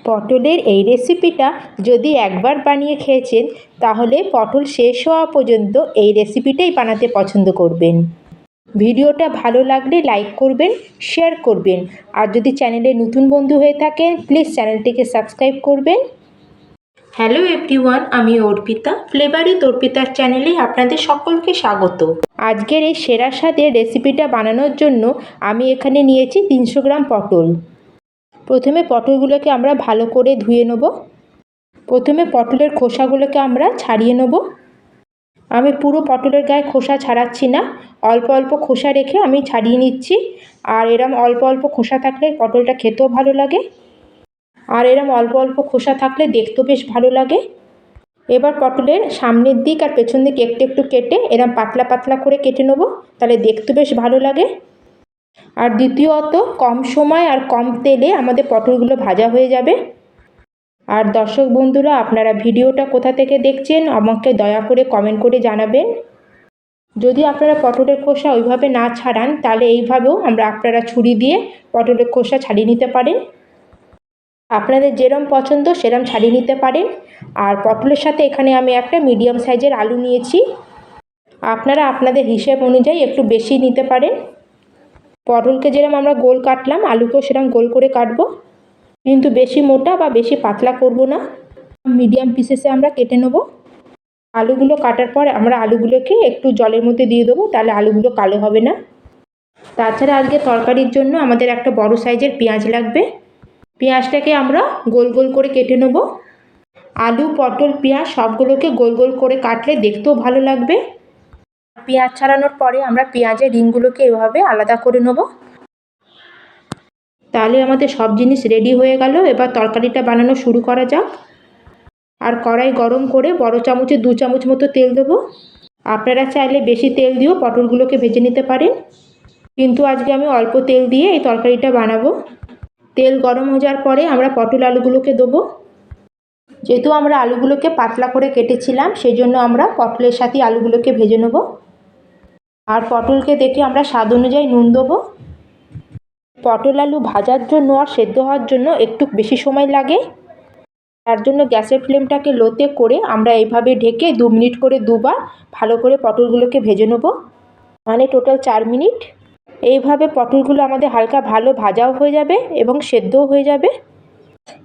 পটলের এই রেসিপিটা যদি একবার বানিয়ে খেয়েছেন তাহলে পটল শেষ হওয়া পর্যন্ত এই রেসিপিটাই বানাতে পছন্দ করবেন। ভিডিওটা ভালো লাগলে লাইক করবেন, শেয়ার করবেন, আর যদি চ্যানেলে নতুন বন্ধু হয়ে থাকেন প্লিজ চ্যানেলটিকে সাবস্ক্রাইব করবেন। হ্যালো এভরিওয়ান, আমি অর্পিতা, ফ্লেভার উইথ অর্পিতার চ্যানেলে আপনাদের সকলকে স্বাগত। আজকের এই সেরা স্বাদের রেসিপিটা বানানোর জন্য আমি এখানে নিয়েছি 300 গ্রাম পটল। প্রথমে পটলগুলোকে আমরা ভালো করে ধুয়ে নেব। প্রথমে পটলের খোসাগুলোকে আমরা ছাড়িয়ে নেব। আমি পুরো পটলের গায়ে খোসা ছাড়াচ্ছি না, অল্প অল্প খোসা রেখে আমি ছাড়িয়ে নিচ্ছি। আর এরম অল্প অল্প খোসা থাকলে পটলটা খেতেও ভালো লাগে, আর এরম অল্প অল্প খোসা থাকলে দেখতেও বেশ ভালো লাগে। এবার পটলের সামনের দিক আর পেছন দিক একটু একটু কেটে এরম পাতলা পাতলা করে কেটে নেব, তাহলে দেখতে বেশ ভালো লাগে। আর দ্বিতীয়ত কম সময় আর কম তেলে আমাদের পটলগুলো ভাজা হয়ে যাবে। আর দর্শক বন্ধুরা, আপনারা ভিডিওটা কোথা থেকে দেখছেন আমাকে দয়া করে কমেন্ট করে জানাবেন। যদি আপনারা পটলের খোসা ওইভাবে না ছাড়ান তাহলে এইভাবেও আপনারা ছুরি দিয়ে পটলের খোসা ছাড়িয়ে নিতে পারেন। আপনাদের যেরম পছন্দ সেরম ছাড়িয়ে নিতে পারেন। আর পটলের সাথে এখানে আমি একটা মিডিয়াম সাইজের আলু নিয়েছি, আপনারা আপনাদের হিসেব অনুযায়ী একটু বেশি নিতে পারেন। পটলকে যেরকম আমরা গোল কাটলাম আলুকেও সেরকম গোল করে কাটবো, কিন্তু বেশি মোটা বা বেশি পাতলা করব না, মিডিয়াম পিসেসে আমরা কেটে নেব। আলুগুলো কাটার পর আমরা আলুগুলোকে একটু জলের মধ্যে দিয়ে দেবো, তাহলে আলুগুলো কালো হবে না। তাছাড়া আজকে তরকারির জন্য আমাদের একটা বড় সাইজের পেঁয়াজ লাগবে। পেঁয়াজটাকে আমরা গোল গোল করে কেটে নেব। আলু, পটল, পেঁয়াজ সবগুলোকে গোল গোল করে কাটলে দেখতেও ভালো লাগবে। পেঁয়াজ ছাড়ানোর পরে আমরা পেঁয়াজের রিংগুলোকে এভাবে আলাদা করে নেব। তাহলে আমাদের সব জিনিস রেডি হয়ে গেল। এবার তরকারিটা বানানো শুরু করা যাক। আর কড়াই গরম করে বড় চামচে 2 চামচ মতো তেল দেবো। আপনারা চাইলে বেশি তেল দিয়েও পটলগুলোকে ভেজে নিতে পারেন, কিন্তু আজকে আমি অল্প তেল দিয়ে এই তরকারিটা বানাবো। তেল গরম হয়ে যাওয়ার পরে আমরা পটল আলুগুলোকে দেবো। যেহেতু আমরা আলুগুলোকে পাতলা করে কেটেছিলাম সেই জন্য আমরা পটলের সাথে আলুগুলোকে ভেজে নেব। আর পটলকে দেখে আমরা স্বাদ অনুযায়ী নুন দেবো। পটল আলু ভাজার জন্য আর সেদ্ধ হওয়ার জন্য একটু বেশি সময় লাগে, তার জন্য গ্যাসের ফ্লেমটাকে লোতে করে আমরা এইভাবে ঢেকে 2 মিনিট করে দুবার ভালো করে পটলগুলোকে ভেজে নেব, মানে টোটাল 4 মিনিট। এইভাবে পটলগুলো আমাদের হালকা ভালো ভাজাও হয়ে যাবে এবং সেদ্ধও হয়ে যাবে।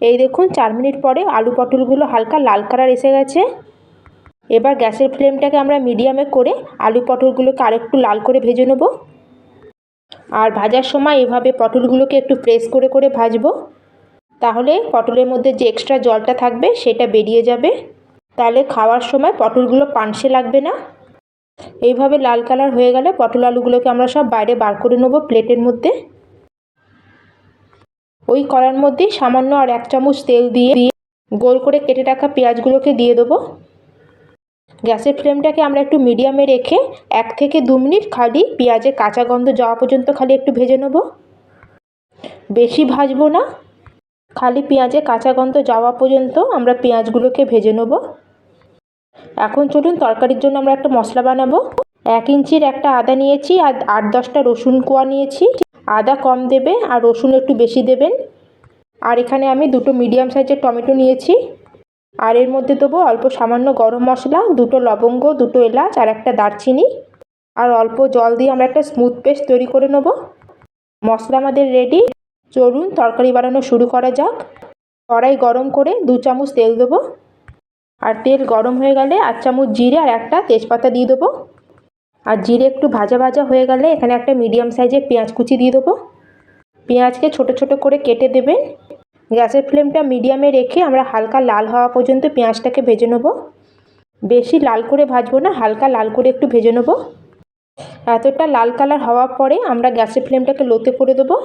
এই দেখুন 4 মিনিট পরে আলু পটলগুলো হালকা লাল কালার এসে গেছে। এবার গ্যাসের ফ্লেমটাকে আমরা মিডিয়ামে করে আলু পটলগুলোকে আরেকটু লাল করে ভেজে নেব। আর ভাজার সময় এভাবে পটলগুলোকে একটু প্রেস করে করে ভাজবো, তাহলে পটলের মধ্যে যে এক্সট্রা জলটা থাকবে সেটা বেরিয়ে যাবে, তাহলে খাওয়ার সময় পটলগুলো পানসে লাগবে না। এইভাবে লাল কালার হয়ে গেলে পটল আলুগুলোকে আমরা সব বাইরে বার করে নেব প্লেটের মধ্যে। ওই কড়ার মধ্যে সামান্য আর 1 চামচ তেল দিয়ে গোল করে কেটে রাখা পেঁয়াজগুলোকে দিয়ে দেবো। গ্যাসের ফ্লেমটাকে আমরা একটু মিডিয়ামে রেখে 1 থেকে 2 মিনিট খালি পেঁয়াজের কাঁচা গন্ধ যাওয়া পর্যন্ত খালি একটু ভেজে নেব, বেশি ভাজবো না। খালি পেঁয়াজের কাঁচা গন্ধ যাওয়া পর্যন্ত আমরা পেঁয়াজগুলোকে ভেজে নেব। এখন চলুন তরকারির জন্য আমরা একটা মশলা বানাবো। 1 ইঞ্চির একটা আদা নিয়েছি আর 8-10টা রসুন কোয়া নিয়েছি। আদা কম দেবে আর রসুন একটু বেশি দেবেন। আর এখানে আমি 2টো মিডিয়াম সাইজের টমেটো নিয়েছি। আর এর মধ্যে দেবো অল্প সামান্য গরম মশলা, 2টো লবঙ্গ, 2টো এলাচ আর একটা দারচিনি। আর অল্প জল দিয়ে আমরা একটা স্মুথ পেস্ট তৈরি করে নেব। মশলা আমাদের রেডি, চলুন তরকারি বানানো শুরু করা যাক। কড়াই গরম করে 2 চামচ তেল দেবো। আর তেল গরম হয়ে গেলে 8 চামচ জিরে আর একটা তেজপাতা দিয়ে দেবো। আর জিরে একটু ভাজা ভাজা হয়ে গেলে এখানে একটা মিডিয়াম সাইজের পেঁয়াজ কুচি দিয়ে দেবো। পেঁয়াজকে ছোট ছোট করে কেটে দেবেন। গ্যাসের ফ্লেমটা মিডিয়ামে রেখে আমরা হালকা লাল হওয়া পর্যন্ত পেঁয়াজটাকে ভেজে নেব। বেশি লাল করে ভাজবো না, হালকা লাল করে একটু ভেজে নেব। এতটা লাল কালার হওয়ার পরে আমরা গ্যাসের ফ্লেমটাকে লোতে করে দেবো।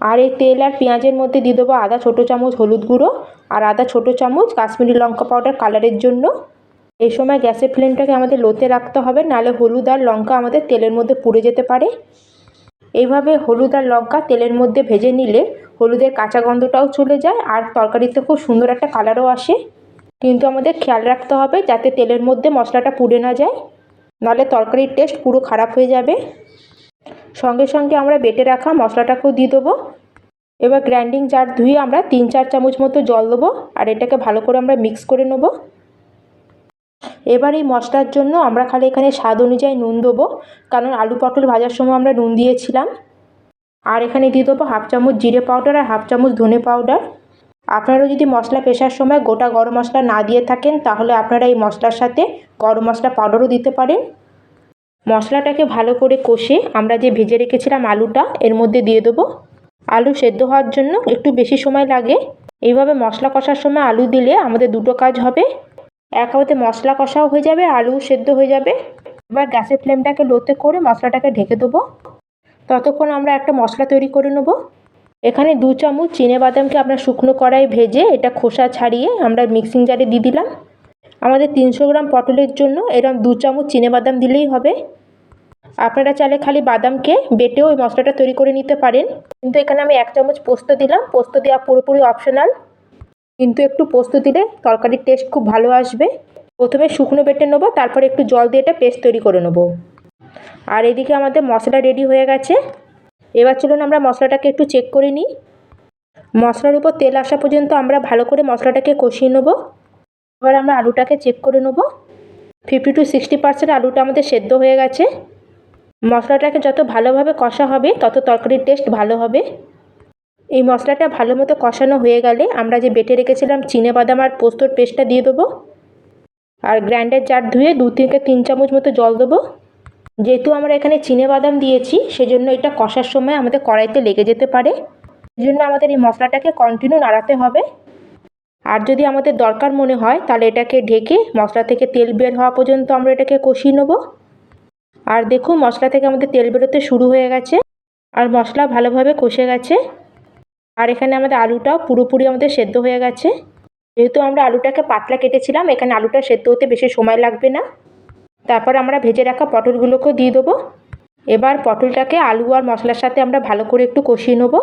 আর এই তেল আর পেঁয়াজের মধ্যে দিয়ে দেবো আদা ছোটো চামচ হলুদ গুঁড়ো আর আদা ছোটো চামচ কাশ্মীরি লঙ্কা পাউডার কালারের জন্য। এই সময় গ্যাসের ফ্লেমটাকে আমাদের লোতে রাখতে হবে, নাহলে হলুদ আর লঙ্কা আমাদের তেলের মধ্যে পুড়ে যেতে পারে। এইভাবে হলুদ আর লঙ্কা তেলের মধ্যে ভেজে নিলে হলুদের কাঁচা গন্ধটাও চলে যায় আর তরকারিতে খুব সুন্দর একটা কালারও আসে। কিন্তু আমাদের খেয়াল রাখতে হবে যাতে তেলের মধ্যে মশলাটা পুড়ে না যায়, নাহলে তরকারির টেস্ট পুরো খারাপ হয়ে যাবে। সঙ্গে সঙ্গে আমরা বেটে রাখা মশলাটাকেও দিয়ে দেবো। এবার গ্রাইন্ডিং জার ধুয়ে আমরা 3-4 চামচ মতো জল দেবো আর এটাকে ভালো করে আমরা মিক্স করে নেব। এবার এই মশলার জন্য আমরা খালি এখানে স্বাদ অনুযায়ী নুন দেবো, কারণ আলু পটল ভাজার সময় আমরা নুন দিয়েছিলাম। আর এখানে দিয়ে দেবো 1/2 চামচ জিরে পাউডার আর 1/2 চামচ ধনে পাউডার। আপনারা যদি মশলা পেশার সময় গোটা গরম মশলা না দিয়ে থাকেন তাহলে আপনারা এই মশলার সাথে গরম মশলা পাউডারও দিতে পারেন। মশলাটাকে ভালো করে কষে আমরা যে ভেজে রেখেছিলাম আলুটা এর মধ্যে দিয়ে দেবো। আলু সেদ্ধ হওয়ার জন্য একটু বেশি সময় লাগে। এইভাবে মশলা কষার সময় আলু দিলে আমাদের দুটো কাজ হবে, এক হাতে মশলা কষাও হয়ে যাবে, আলু সেদ্ধ হয়ে যাবে। এবার গ্যাসের ফ্লেমটাকে লোতে করে মশলাটাকে ঢেকে দেবো। ততক্ষণ আমরা একটা মশলা তৈরি করে নেব। এখানে 2 চামচ চিনেবাদামকে আমরা শুকনো কড়াই ভেজে এটা খোসা ছাড়িয়ে আমরা মিক্সিং জারে দিয়ে দিলাম। আমাদের 300 গ্রাম পটলের জন্য এরকম 2 চামচ চিনেবাদাম দিলেই হবে। আপনারা চাইলে খালি বাদামকে বেটেও ওই মশলাটা তৈরি করে নিতে পারেন, কিন্তু এখানে আমি 1 চামচ পোস্ত দিলাম। পোস্ত দেওয়া পুরোপুরি অপশনাল, কিন্তু একটু পোস্ত দিলে তরকারির টেস্ট খুব ভালো আসবে। প্রথমে শুকনো বেটে নেবো, তারপরে একটু জল দিয়ে এটা পেস্ট তৈরি করে নেবো। আর এদিকে আমাদের মশলা রেডি হয়ে গেছে। এবার চলুন আমরা মশলাটাকে একটু চেক করে নিই। মশলার উপর তেল আসা পর্যন্ত আমরা ভালো করে মশলাটাকে কষিয়ে নেবো। এবার আমরা আলুটাকে চেক করে নেবো। 50 to 60% আলুটা আমাদের সেদ্ধ হয়ে গেছে। মশলাটাকে যত ভালোভাবে কষা হবে তত তরকারির টেস্ট ভালো হবে। এই মশলাটা ভালো মতো কষানো হয়ে গেলে আমরা যে বেটে রেখেছিলাম চিনেবাদাম আর পোস্তর পেস্টটা দিয়ে দেবো। আর গ্রাইন্ডার জার ধুয়ে 2 থেকে 3 চামচ মতো জল দেবো। যেহেতু আমরা এখানে চিনেবাদাম দিয়েছি সেজন্য এটা কষার সময় আমাদের কড়াইতে লেগে যেতে পারে, এই জন্য আমাদের এই মশলাটাকে কন্টিনিউ নাড়াতে হবে। আর যদি আমাদের দরকার মনে হয় তাহলে এটাকে ঢেকে মশলা থেকে তেল বের হওয়া পর্যন্ত আমরা এটাকে কষিয়ে নেব। আর দেখুন মশলা থেকে আমাদের তেল বেরোতে শুরু হয়ে গেছে আর মশলা ভালোভাবে কষে গেছে। আর এখানে আমাদের আলুটাও পুরোপুরি আমাদের সেদ্ধ হয়ে গেছে। যেহেতু আমরা আলুটাকে পাতলা কেটেছিলাম, এখানে আলুটা সেদ্ধ হতে বেশি সময় লাগবে না। তারপর আমরা ভেজে রাখা পটলগুলোকেও দিয়ে দেবো। এবার পটলটাকে আলু আর মশলার সাথে আমরা ভালো করে একটু কষিয়ে নেব।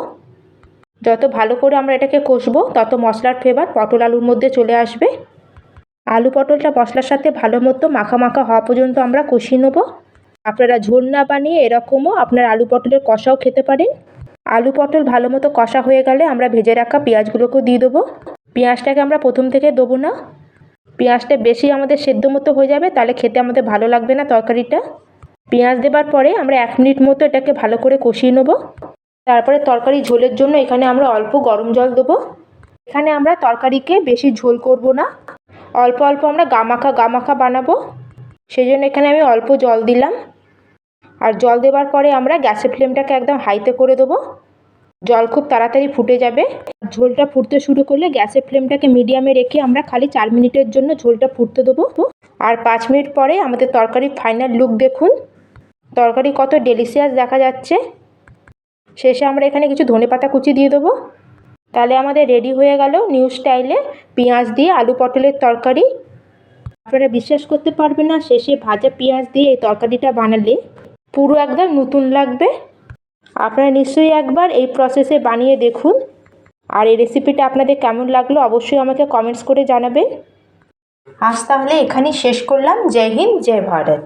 যত ভালো করে আমরা এটাকে কষবো তত মশলার ফ্লেভার পটল আলুর মধ্যে চলে আসবে। আলু পটলটা মশলার সাথে ভালো মতো মাখা মাখা হওয়া পর্যন্ত আমরা কষিয়ে নেব। আপনারা ঝোল না বানিয়ে এরকমও আপনার আলু পটলের কষাও খেতে পারেন। আলু পটল ভালো মতো কষা হয়ে গেলে আমরা ভেজে রাখা পেঁয়াজগুলোকেও দিয়ে দেবো। পেঁয়াজটাকে আমরা প্রথম থেকে দেবো না, পেঁয়াজটা বেশি আমাদের সেদ্ধ মতো হয়ে যাবে, তাহলে খেতে আমাদের ভালো লাগবে না তরকারিটা। পেঁয়াজ দেবার পরে আমরা 1 মিনিট মতো এটাকে ভালো করে কষিয়ে নেব। তারপরে তরকারি ঝোলের জন্য এখানে আমরা অল্প গরম জল দেবো। এখানে আমরা তরকারিকে বেশি ঝোল করব না, অল্প অল্প আমরা গামাখা বানাবো, সেই জন্য এখানে আমি অল্প জল দিলাম। আর জল দেওয়ার পরে আমরা গ্যাসের ফ্লেমটাকে একদম হাইতে করে দেবো। জল খুব তাড়াতাড়ি ফুটে যাবে। ঝোলটা ফুটতে শুরু করলে গ্যাসের ফ্লেমটাকে মিডিয়ামে রেখে আমরা খালি 4 মিনিটের জন্য ঝোলটা ফুটতে দেবো। আর 5 মিনিট পরে আমাদের তরকারির ফাইনাল লুক দেখুন। তরকারি কত ডেলিশিয়াস দেখা যাচ্ছে। শেষে আমরা এখানে কিছু ধনেপাতা কুচি দিয়ে দেবো। তাহলে আমাদের রেডি হয়ে গেল নিউ স্টাইলে পেঁয়াজ দিয়ে আলু পটলের তরকারি। আপনারা বিশ্বাস করতে পারবেন না, শেষে ভাজা পেঁয়াজ দিয়ে এই তরকারিটা বানালে পুরো একদম নতুন লাগবে। আপনারা নিশ্চয়ই একবার এই প্রসেসে বানিয়ে দেখুন। আর এই রেসিপিটা আপনাদের কেমন লাগলো অবশ্যই আমাকে কমেন্টস করে জানাবেন। আজ তাহলে এখানেই শেষ করলাম। জয় হিন্দ, জয় ভারত।